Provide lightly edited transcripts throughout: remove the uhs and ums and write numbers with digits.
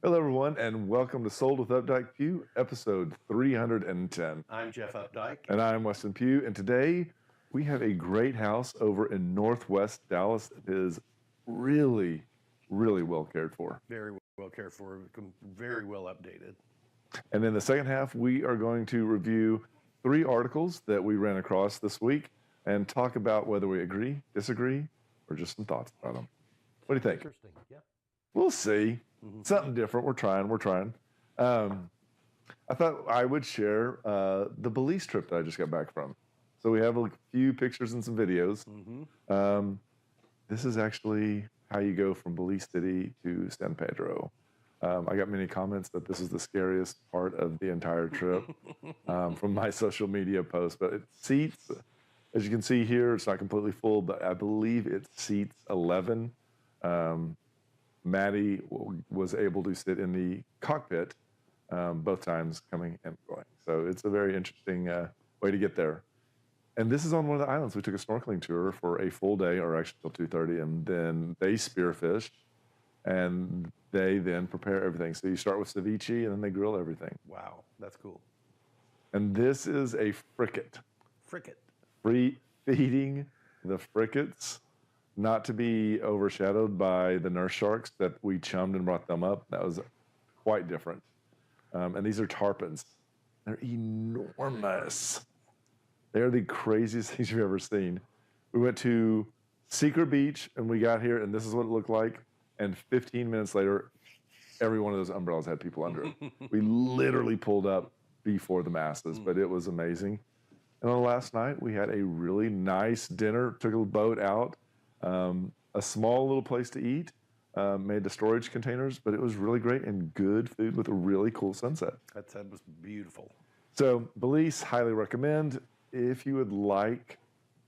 Hello, everyone, and welcome to Sold with Updike Pugh, episode 310. I'm Jeff Updike. And I'm Weston Pugh, and today we have a great house over in Northwest Dallas that is really, really well cared for. Very well cared for, very well updated. And in the second half, we are going to review 3 articles that we ran across this week and talk about whether we agree, disagree, or just some thoughts about them. What do you think? Interesting. Yeah. We'll see. Something different. We're trying. I thought I would share the Belize trip that I just got back from. So we have a few pictures and some videos. This is actually how you go from Belize City to San Pedro. I got many comments that this is the scariest part of the entire trip from my social media posts. But it seats, as you can see here, it's not completely full, but I believe it seats 11. Maddie was able to sit in the cockpit both times coming and going. So it's a very interesting way to get there. And this is on one of the islands. We took a snorkeling tour for a full day, or actually till 2:30, and then they spearfish, and they then prepare everything. So you start with ceviche, and then they grill everything. Wow, that's cool. And this is a fricate. Fricate. Free feeding the fricates, not to be overshadowed by the nurse sharks that we chummed and brought them up. That was quite different. And these are tarpons. They're enormous. They're the craziest things you've ever seen. We went to Secret Beach and we got here, and this is what it looked like. And 15 minutes later, every one of those umbrellas had people under it. We literally pulled up before the masses, but it was amazing. And on the last night, we had a really nice dinner, took a boat out, a small little place to eat, made the storage containers, but it was really great and good food with a really cool sunset. That was beautiful. So Belize, highly recommend. If you would like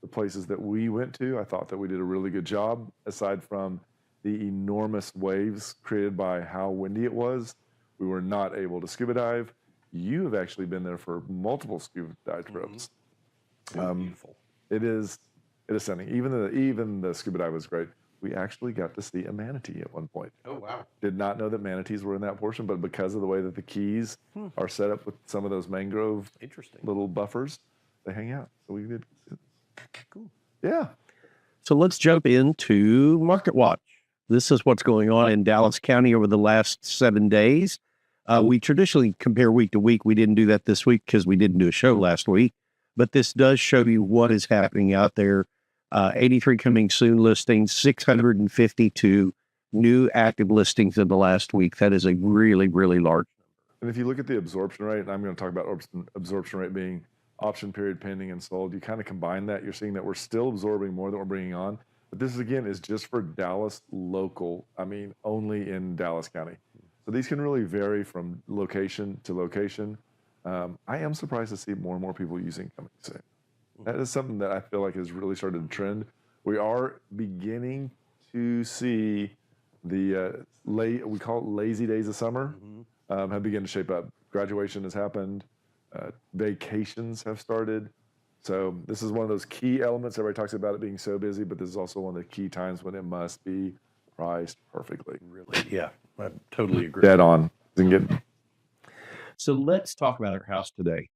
the places that we went to, I thought that we did a really good job, aside from the enormous waves created by how windy it was. We were not able to scuba dive. You have actually been there for multiple scuba dive trips. Beautiful. It is stunning. Even the scuba dive was great. We actually got to see a manatee at one point. Oh, wow. Did not know that manatees were in that portion, but because of the way that the keys are set up with some of those mangrove Interesting. little buffers, they hang out. So we did. Cool. Yeah. So let's jump into Market Watch. This is what's going on in Dallas County over the last 7 days. We traditionally compare week to week. We didn't do that this week because we didn't do a show last week. But this does show you what is happening out there. 83 coming soon listings, 652 new active listings in the last week. That is a really, really large number. And if you look at the absorption rate, and I'm going to talk about absorption rate being option period pending and sold, you kind of combine that. You're seeing that we're still absorbing more than we're bringing on. But this, again, is just for Dallas local. I mean, only in Dallas County. So these can really vary from location to location. I am surprised to see more and more people using coming soon. That is something that I feel like has really started to trend. We are beginning to see the we call it lazy days of summer have begun to shape up. Graduation has happened. Vacations have started. So this is one of those key elements. Everybody talks about it being so busy, but this is also one of the key times when it must be priced perfectly. Really? Yeah, I totally agree. Dead on. So let's talk about our house today.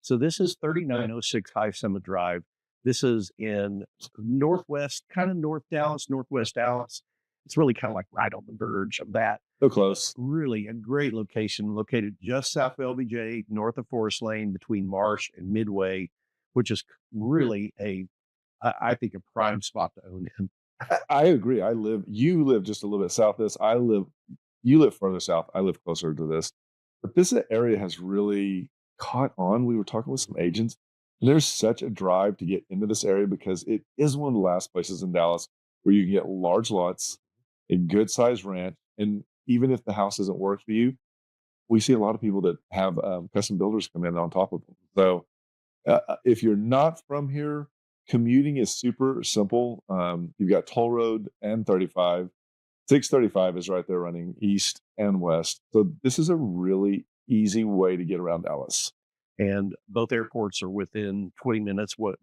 So this is 3906 High Summit Drive. This is in northwest, kind of northwest Dallas. It's really kind of like right on the verge of that. So close. Really a great location, located just south of LBJ, north of Forest Lane, between Marsh and Midway, which is really I think, a prime spot to own in. I agree. You live just a little bit south of this. You live further south. I live closer to this. But this area has really caught on. We were talking with some agents. And there's such a drive to get into this area because it is one of the last places in Dallas where you can get large lots, a good sized ranch. And even if the house doesn't work for you, we see a lot of people that have custom builders come in on top of them. So if you're not from here, commuting is super simple. You've got Toll Road and 35. 635 is right there running east and west. So this is a really easy way to get around Dallas. And both airports are within 20 minutes. With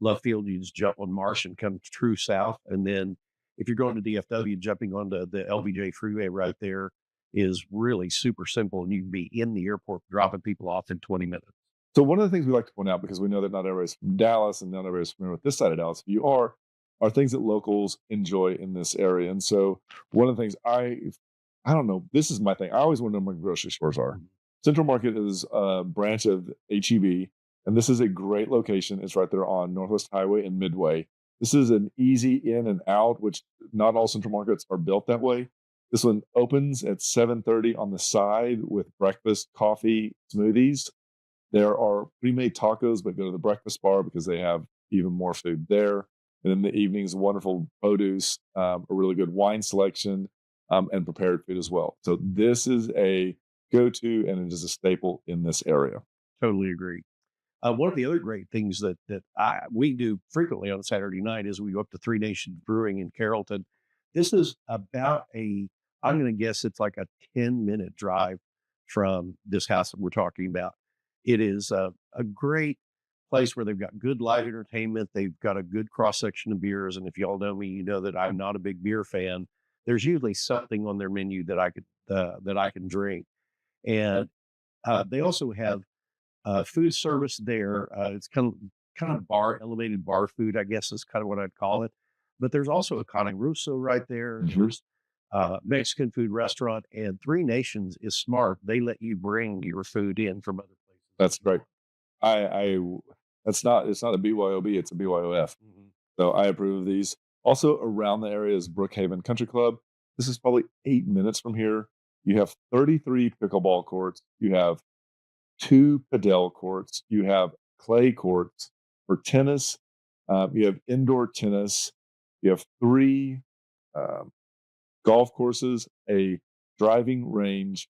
Love Field, you just jump on Marsh and come true south. And then if you're going to DFW, jumping onto the LBJ freeway right there. is really super simple, and you can be in the airport dropping people off in 20 minutes. So one of the things we like to point out, because we know that not everybody's from Dallas and not everybody's familiar with this side of Dallas, if you are things that locals enjoy in this area. And so one of the things I don't know, this is my thing. I always want to know where grocery stores are. Central Market is a branch of HEB, and this is a great location. It's right there on Northwest Highway and Midway. This is an easy in and out, which not all Central Markets are built that way. This one opens at 7:30 on the side with breakfast, coffee, smoothies. There are pre-made tacos, but go to the breakfast bar because they have even more food there. And in the evenings, wonderful produce, a really good wine selection, and prepared food as well. So this is a go-to, and it is a staple in this area. Totally agree. One of the other great things that we do frequently on Saturday night is we go up to Three Nations Brewing in Carrollton. This is about I'm going to guess it's like a 10-minute drive from this house that we're talking about. It is a great place where they've got good live entertainment. They've got a good cross section of beers. And if y'all know me, you know that I'm not a big beer fan. There's usually something on their menu that I can drink. And they also have food service there. It's kind of elevated bar food, I guess is kind of what I'd call it. But there's also a Cane Russo right there. Mhm. There's Mexican food restaurant, and Three Nations is smart. They let you bring your food in from other places. That's great. I it's not a BYOB, it's a BYOF. Mhm. So I approve of these. Also around the area is Brookhaven Country Club. This is probably 8 minutes from here. You have 33 pickleball courts. You have 2 padel courts. You have clay courts for tennis. You have indoor tennis. You have 3 um, golf courses, a driving range,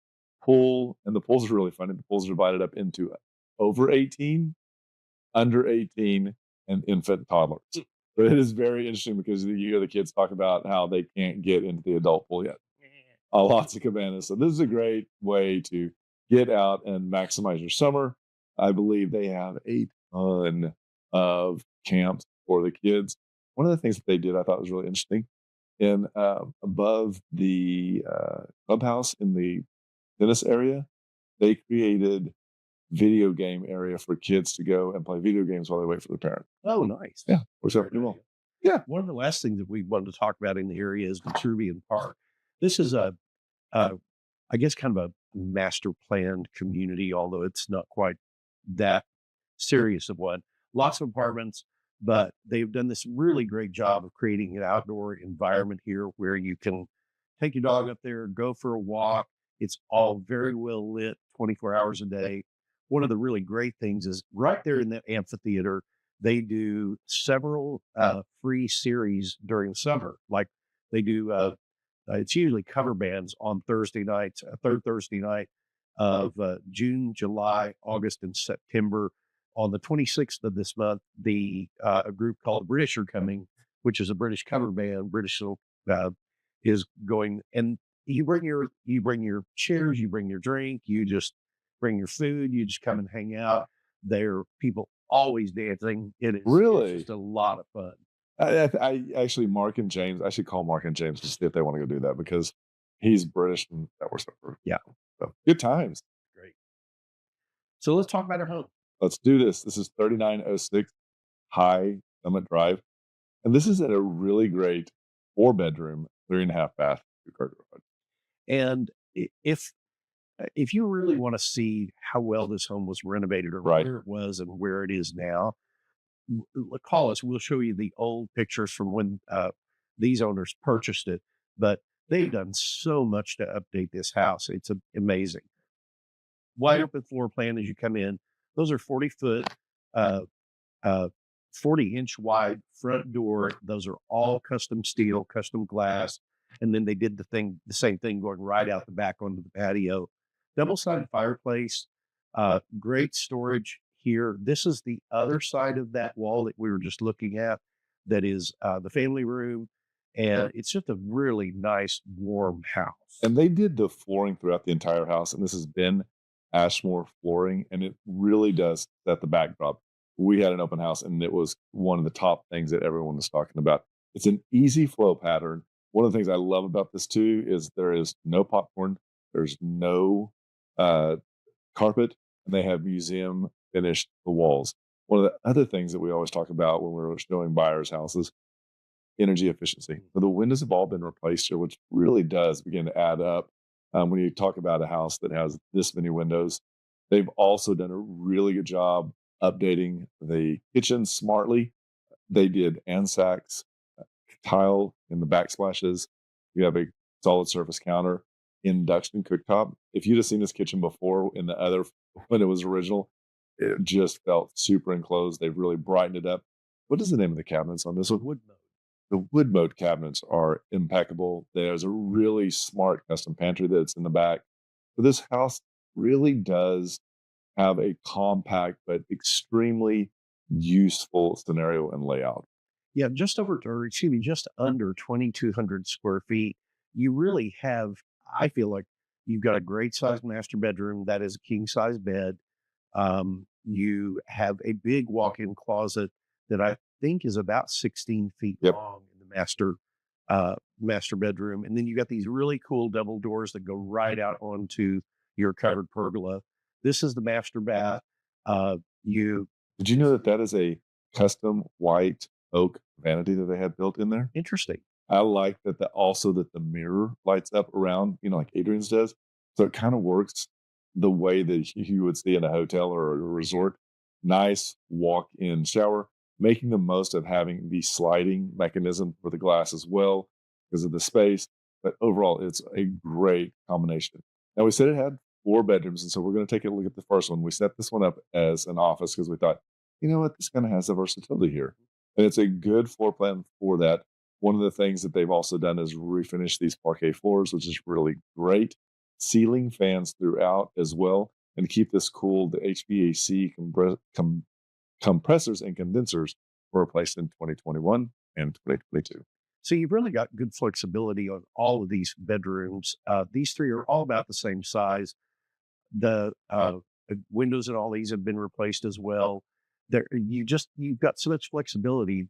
pool, and the pools are really funny. The pools are divided up into over 18, under 18, and infant toddlers. But it is very interesting because you hear the kids talk about how they can't get into the adult pool yet. Lots of cabanas. So this is a great way to get out and maximize your summer. I believe they have a ton of camps for the kids. One of the things that they did I thought was really interesting in above the clubhouse in the tennis area, they created video game area for kids to go and play video games while they wait for their parent. Oh, nice. Yeah, works out pretty well. Yeah. One of the last things that we wanted to talk about in the area is Vitruvian Park. This is I guess, kind of a master planned community, although it's not quite that serious of one. Lots of apartments, but they've done this really great job of creating an outdoor environment here where you can take your dog up there, go for a walk. It's all very well lit 24 hours a day. One of the really great things is right there in that amphitheater, they do several free series during the summer. Like they do it's usually cover bands on Thursday nights, third Thursday night of June, July, August, and September. On the 26th of this month, a group called British are coming, which is a British cover band. British is going, and you bring your chairs, you bring your drink, you just bring your food, you just come and hang out. There are people always dancing. It's Really? just a lot of fun. I actually Mark and James. I should call Mark and James to see if they want to go do that because he's British and that works out for Yeah. so good times. Great. So let's talk about our home. Let's do this. This is 3906 High Summit Drive, and this is at a really great 4-bedroom, 3.5 bath. And if you really want to see how well this home was renovated or Right. where it was and where it is now, call us. We'll show you the old pictures from when these owners purchased it. But they've done so much to update this house. It's amazing. Wide open floor plan as you come in. Those are 40-foot, 40-inch wide front door. Those are all custom steel, custom glass. And then they did the same thing going right out the back onto the patio. Double-sided fireplace, great storage here. This is the other side of that wall that we were just looking at. That is the family room. And it's just a really nice, warm house. And they did the flooring throughout the entire house, and this has been Ashmore flooring, and it really does set the backdrop. We had an open house, and it was one of the top things that everyone was talking about. It's an easy flow pattern. One of the things I love about this too is there is no popcorn, There's no carpet, and they have museum finished the walls. One of the other things that we always talk about when we're showing buyers houses, energy efficiency. So the windows have all been replaced here, which really does begin to add up. When you talk about a house that has this many windows, they've also done a really good job updating the kitchen smartly. They did Ansacs tile in the backsplashes. You have a solid surface counter, induction cooktop. If you'd have seen this kitchen before in the other when it was original, it just felt super enclosed. They've really brightened it up. What is the name of the cabinets on this one? Wood mode. The wood mode cabinets are impeccable. There's a really smart custom pantry that's in the back. But this house really does have a compact but extremely useful scenario and layout. Yeah, just over, or excuse me, just under 2,200 square feet. You really have, I feel like you've got a great sized master bedroom that is a king size bed. You have a big walk-in closet that I think is about 16 feet Yep. long in the master bedroom. And then you got these really cool double doors that go right out onto your covered pergola. This is the master bath. You Did you know that that is a custom white oak vanity that they had built in there? Interesting. I like that also that the mirror lights up around, like Adrian's does. So it kind of works the way that you would see in a hotel or a resort. Nice walk-in shower, making the most of having the sliding mechanism for the glass as well because of the space. But overall, it's a great combination. Now, we said it had 4 bedrooms, and so we're going to take a look at the first one. We set this one up as an office because we thought, you know what, this kind of has the versatility here. And it's a good floor plan for that. One of the things that they've also done is refinish these parquet floors, which is really great. Ceiling fans throughout as well. And to keep this cool, the HVAC compressors and condensers were replaced in 2021 and 2022. So you've really got good flexibility on all of these bedrooms. These 3 are all about the same size. The windows in all these have been replaced as well. You've got so much flexibility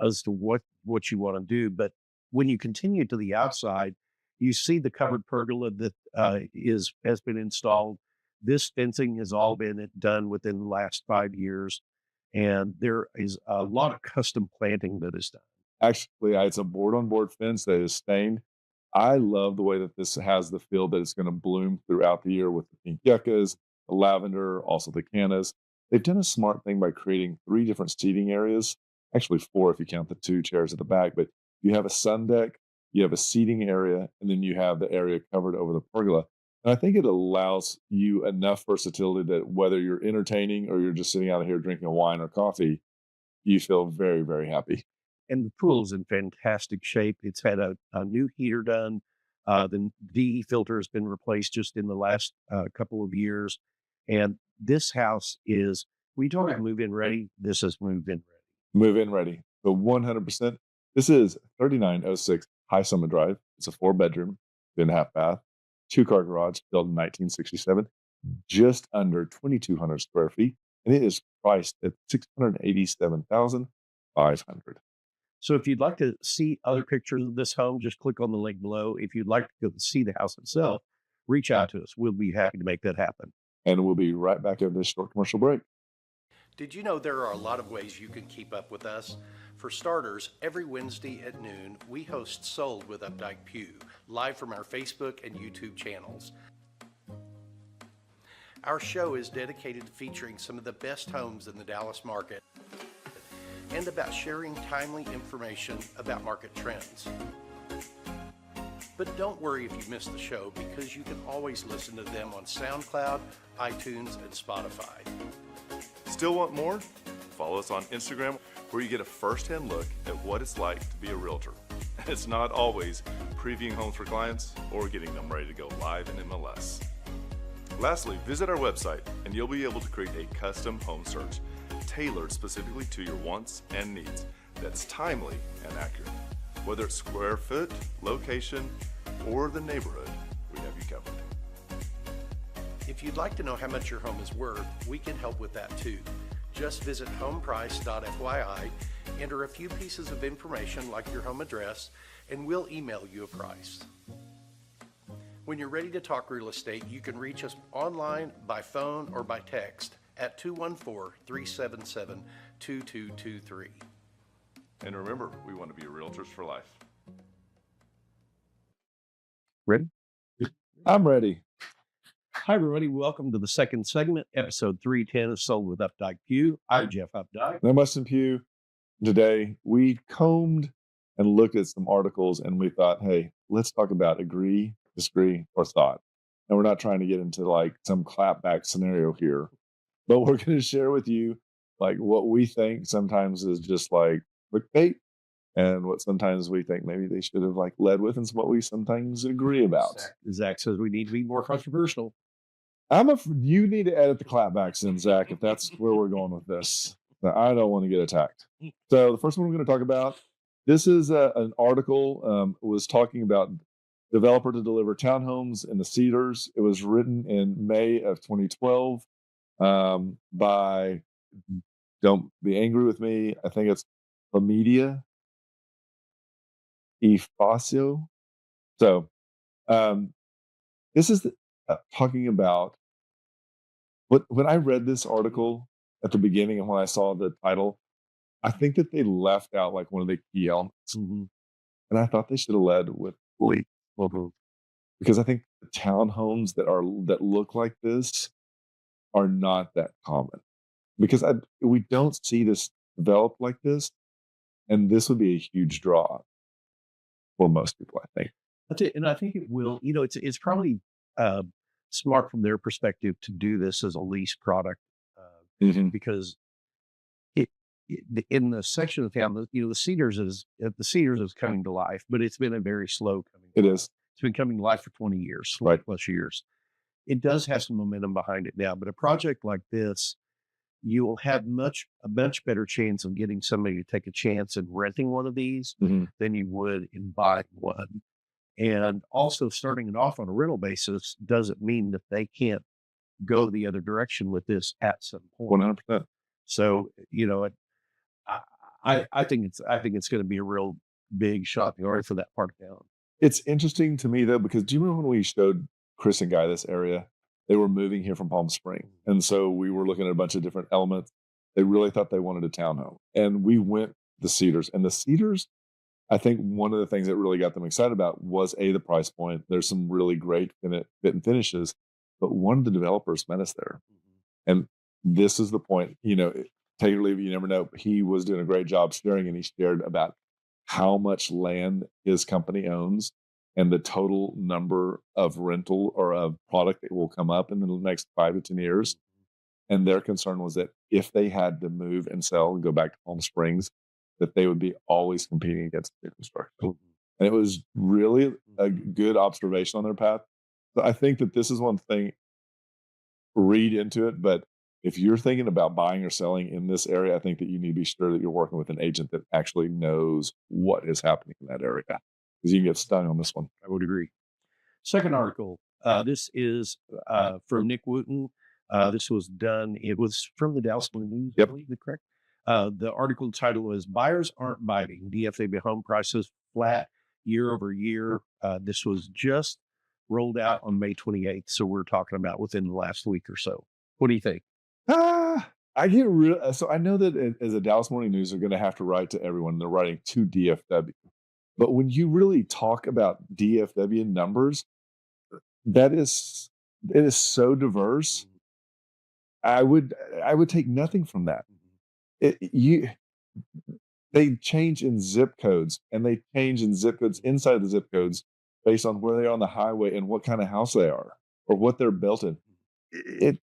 as to what you want to do. But when you continue to the outside, you see the covered pergola that has been installed. This fencing has all been done within the last 5 years, and there is a lot of custom planting that is done. Actually, it's a board-on-board fence that is stained. I love the way that this has the feel that it's going to bloom throughout the year with the pink yuccas, the lavender, also the cannas. They've done a smart thing by creating 3 different seating areas, actually 4 if you count the 2 chairs at the back, but you have a sun deck, you have a seating area, and then you have the area covered over the pergola. And I think it allows you enough versatility that whether you're entertaining or you're just sitting out here drinking a wine or coffee, you feel very, very happy. And the pool's in fantastic shape. It's had a new heater done. The DE filter has been replaced just in the last couple of years. And this house is, we talk about move-in ready. This is move-in ready. Move-in ready. So 100%. This is 3906 High Summit Drive. It's a 4-bedroom, 2.5 bath, 2-car garage built in 1967, just under 2,200 square feet. And it is priced at $687,500. So if you'd like to see other pictures of this home, just click on the link below. If you'd like to go see the house itself, reach out to us. We'll be happy to make that happen. And we'll be right back after this short commercial break. Did you know there are a lot of ways you can keep up with us? For starters, every Wednesday at noon, we host Sold with Updike Pugh, live from our Facebook and YouTube channels. Our show is dedicated to featuring some of the best homes in the Dallas market and about sharing timely information about market trends. But don't worry if you missed the show, because you can always listen to them on SoundCloud, iTunes, and Spotify. Still want more? Follow us on Instagram, where you get a first-hand look at what it's like to be a realtor. It's not always previewing homes for clients or getting them ready to go live in MLS. Lastly, visit our website and you'll be able to create a custom home search tailored specifically to your wants and needs that's timely and accurate. Whether it's square foot, location, or the neighborhood, we have you covered. If you'd like to know how much your home is worth, we can help with that too. Just visit homeprice.fyi, enter a few pieces of information like your home address, and we'll email you a price. When you're ready to talk real estate, you can reach us online, by phone, or by text at 214-377-2223. And remember, we want to be realtors for life. Ready? I'm ready. Hi, everybody. Welcome to the second segment, episode 310 of Sold with Updike Pugh. I'm Jeff Updike. I'm Weston Pugh. Today, we combed and looked at some articles and we thought, hey, let's talk about agree, disagree, or thought. And we're not trying to get into like some clapback scenario here, but we're going to share with you like what we think sometimes is just like clickbait and what sometimes we think maybe they should have like led with and what we sometimes agree about. Zach says we need to be more controversial. You need to edit the clapbacks in, Zach, if that's where we're going with this. I don't want to get attacked. So the first one we're going to talk about, this is an article, was talking about developer to deliver townhomes in the Cedars. It was written in May of 2012 by, don't be angry with me, I think it's Lamedia Ifacio. So this is talking about when I read this article at the beginning and when I saw the title, I think that they left out like one of the key elements. And I thought they should have led with lease. Because I think the townhomes that look like this are not that common. Because we don't see this developed like this. And this would be a huge draw for most people, I think. And I think it will, it's probably smart from their perspective to do this as a lease product because in the section of town, the Cedars is coming to life, but it's been a very slow coming. It is. It's been coming to life for 20 years, right? Plus years. It does have some momentum behind it now, but a project like this, you will have a much better chance of getting somebody to take a chance in renting one of these than you would in buying one. And also starting it off on a rental basis doesn't mean that they can't go the other direction with this at some point. 100%. So, I think it's going to be a real big shot in the arm for that part of town. It's interesting to me though, because do you remember when we showed Chris and Guy this area? They were moving here from Palm Springs. And so we were looking at a bunch of different elements. They really thought they wanted a townhome. And we went the Cedars. And the Cedars, I think one of the things that really got them excited about was the price point. There's some really great fit and finishes, but one of the developers met us there. And this is the point, take or leave it, you never know. He was doing a great job sharing, and he shared about how much land his company owns and the total number of rental or of product that will come up in the next 5 to 10 years. And their concern was that if they had to move and sell and go back to Palm Springs, that they would be always competing against new construction. And it was really a good observation on their path. So I think that this is one thing, read into it, but if you're thinking about buying or selling in this area, I think that you need to be sure that you're working with an agent that actually knows what is happening in that area, because you can get stung on this one. I would agree. Second article. This is from Nick Wooten. This was done. It was from the Dallas Morning News. Yep. I believe, correct? The article title was "Buyers Aren't Biting. DFW Home Prices Flat Year Over Year." This was just rolled out on May 28th. So we're talking about within the last week or so. What do you think? I get real. So I know that as a Dallas Morning News, they're going to have to write to everyone. They're writing to DFW. But when you really talk about DFW numbers, it is so diverse. I would take nothing from that. They change in zip codes, and they change in zip codes inside the zip codes based on where they are on the highway and what kind of house they are or what they're built in.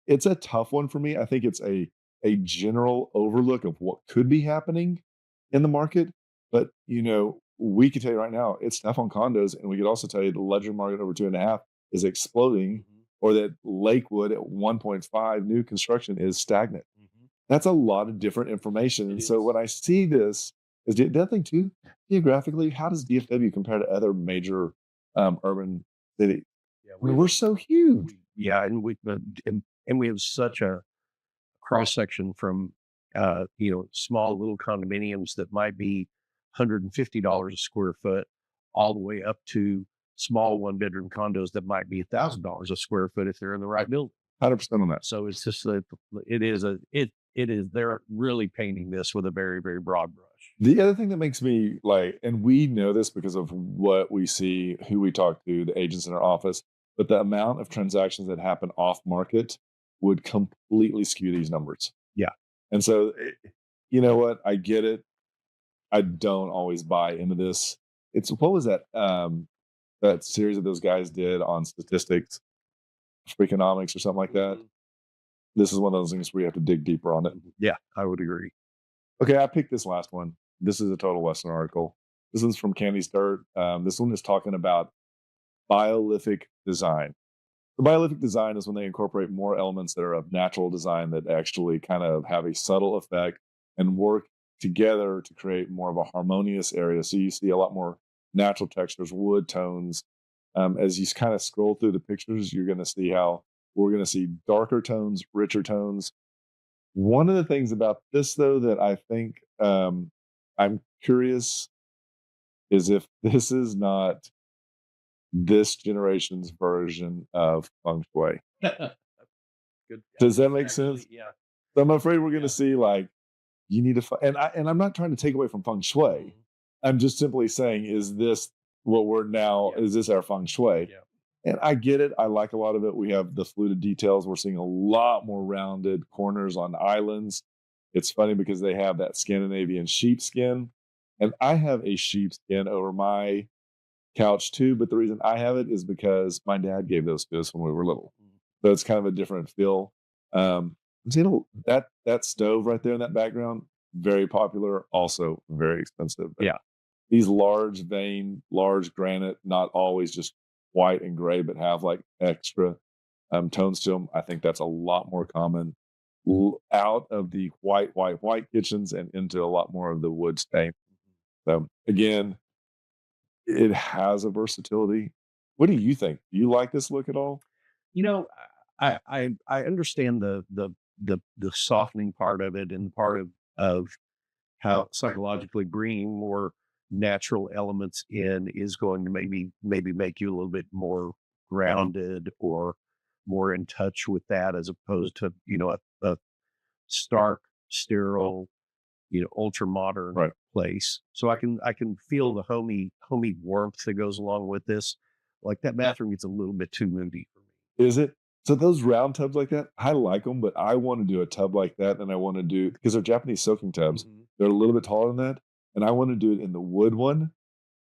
It's a tough one for me. I think it's a general overlook of what could be happening in the market. But, we could tell you right now, it's tough on condos. And we could also tell you the luxury market over 2.5 is exploding, or that Lakewood at 1.5 new construction is stagnant. That's a lot of different information. And so when I see this, is the other thing too, geographically, how does DFW compare to other major urban cities? Yeah, we're so huge. And we have such a cross section from small little condominiums that might be $150 a square foot, all the way up to small 1-bedroom condos that might be $1,000 a square foot if they're in the right building. 100% on that. So it's just that they're really painting this with a very, very broad brush. The other thing that makes me like, and we know this because of what we see, who we talk to, the agents in our office, but the amount of transactions that happen off market would completely skew these numbers. Yeah. And so, you know what? I get it. I don't always buy into this. It's, what was that? That series that those guys did on statistics, Freakonomics or something like that. This is one of those things where you have to dig deeper on it. Yeah, I would agree. Okay, I picked this last one. This is a Total Western article. This one's from Candy's Dirt. This one is talking about biolithic design. The biolithic design is when they incorporate more elements that are of natural design that actually kind of have a subtle effect and work together to create more of a harmonious area. So you see a lot more natural textures, wood tones. As you kind of scroll through the pictures, you're going to see how we're going to see darker tones, richer tones. One of the things about this, though, that I think I'm curious is if this is not this generation's version of feng shui. Good. Does that make sense? Yeah. So I'm afraid we're going to see like, you need to, and I'm not trying to take away from feng shui. I'm just simply saying, is this what we're now? Yeah. Is this our feng shui? Yeah. And I get it. I like a lot of it. We have the fluted details. We're seeing a lot more rounded corners on islands. It's funny because they have that Scandinavian sheepskin, and I have a sheepskin over my couch too. But the reason I have it is because my dad gave those to us when we were little. So it's kind of a different feel. I'm seeing that stove right there in that background, very popular, also very expensive. But yeah. These large vein, large granite, not always just white and gray, but have like extra tones to them. I think that's a lot more common out of the white kitchens and into a lot more of the wood stain. So again, it has a versatility. What do you think? Do you like this look at all? You know, I understand the softening part of it and part of how psychologically bringing more natural elements in is going to maybe make you a little bit more grounded or more in touch with that, as opposed to, a stark, sterile, ultra modern place. So I can feel the homey warmth that goes along with this. Like that bathroom gets a little bit too moody for me. Is it? So those round tubs like that, I like them, but I want to do a tub like that, and I want to do, because they're Japanese soaking tubs. They're a little bit taller than that, and I want to do it in the wood one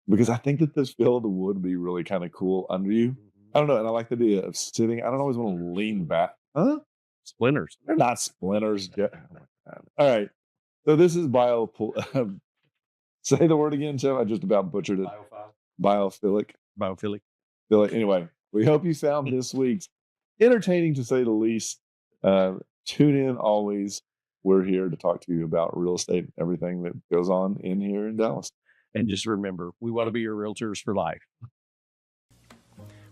because I think that the feel of the wood would be really kind of cool under you. I don't know, and I like the idea of sitting. I don't always want to lean back. Huh? Splinters. They're not splinters. Oh my God. All right. So this is say the word again, Jeff. I just about butchered it. Biophilic. Anyway, we hope you found this week's entertaining, to say the least. Tune in always. We're here to talk to you about real estate and everything that goes on in here in Dallas. And just remember, we want to be your realtors for life.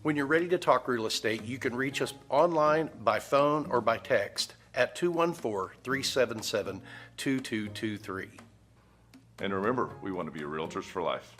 When you're ready to talk real estate, you can reach us online, by phone, or by text at 214-377-2223. And remember, we want to be your realtors for life.